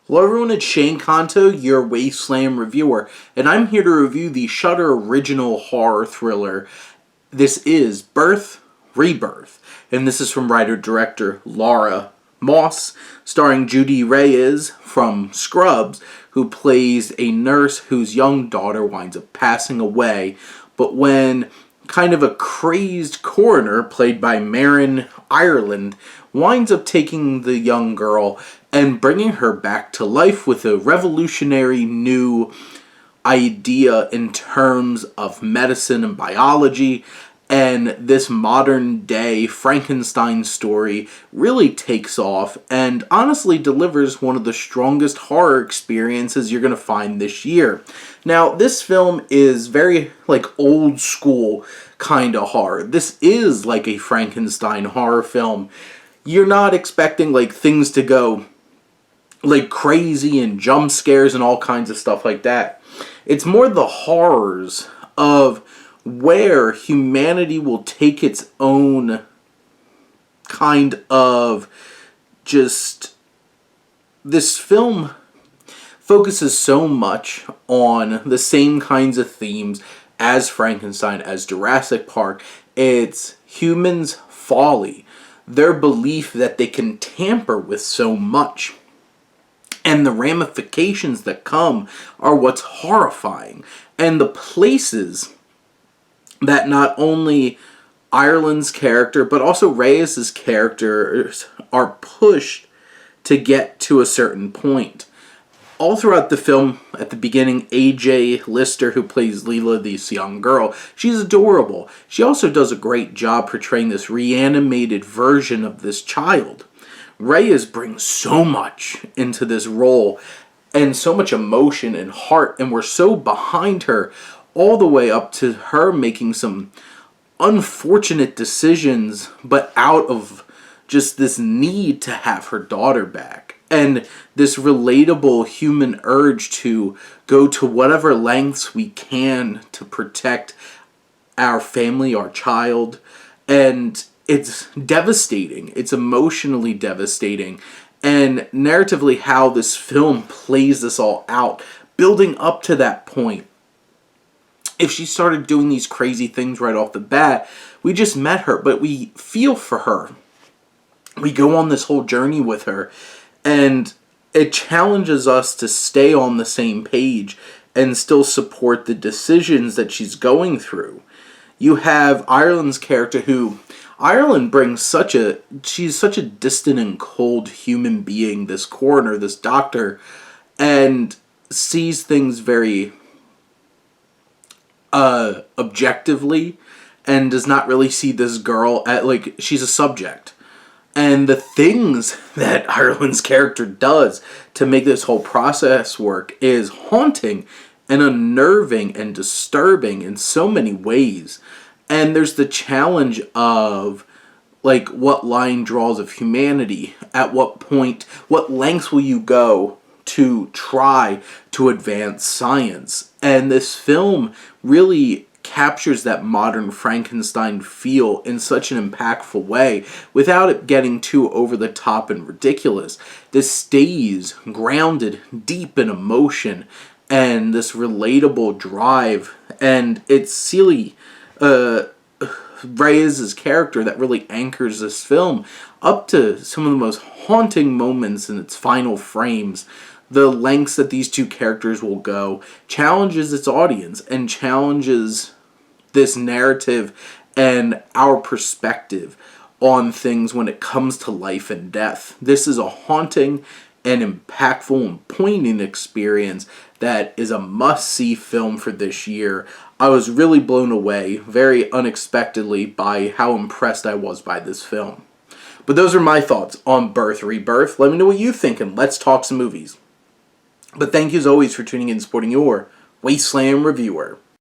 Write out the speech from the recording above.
Hello everyone, it's Shane Kanto, your Wasteland reviewer, and I'm here to review the Shudder original horror thriller. This is Rebirth, and this is from writer-director Laura Moss, starring Judy Reyes from Scrubs, who plays a nurse whose young daughter winds up passing away, but when kind of a crazed coroner, played by Marin Ireland, winds up taking the young girl and bringing her back to life with a revolutionary new idea in terms of medicine and biology. And this modern day Frankenstein story really takes off and honestly delivers one of the strongest horror experiences you're going to find this year. Now, this film is very old school kind of horror. This is like a Frankenstein horror film. You're not expecting things to go crazy and jump scares and all kinds of stuff like that. It's more the horrors of where humanity will take its own kind of this film focuses so much on the same kinds of themes as Frankenstein, as Jurassic Park. It's humans' folly, their belief that they can tamper with so much. And the ramifications that come are what's horrifying. And the places that not only Ireland's character, but also Reyes' characters are pushed to get to a certain point. All throughout the film, at the beginning, AJ Lister, who plays Leela, this young girl, she's adorable. She also does a great job portraying this reanimated version of this child. Reyes brings so much into this role and so much emotion and heart, and we're so behind her all the way up to her making some unfortunate decisions, but out of just this need to have her daughter back. And this relatable human urge to go to whatever lengths we can to protect our family, our child. And it's devastating. It's emotionally devastating. And narratively, how this film plays this all out, building up to that point. If she started doing these crazy things right off the bat, we just met her, but we feel for her. We go on this whole journey with her, and it challenges us to stay on the same page and still support the decisions that she's going through. You have Ireland's character, who Ireland brings she's such a distant and cold human being, this coroner, this doctor, and sees things very objectively, and does not really see this girl at she's a subject. And the things that Ireland's character does to make this whole process work is haunting and unnerving and disturbing in so many ways. And there's the challenge of what line draws of humanity, at what point, what lengths will you go to try to advance science. And this film really captures that modern Frankenstein feel in such an impactful way without it getting too over the top and ridiculous. This stays grounded deep in emotion and this relatable drive, and it's silly Reyes' character that really anchors this film up to some of the most haunting moments in its final frames. The lengths that these two characters will go challenges its audience and challenges this narrative and our perspective on things when it comes to life and death. This is a haunting and impactful and poignant experience that is a must-see film for this year. I was really blown away, very unexpectedly, by how impressed I was by this film. But those are my thoughts on Rebirth. Let me know what you think, and let's talk some movies. But thank you as always for tuning in and supporting your Wasteland reviewer.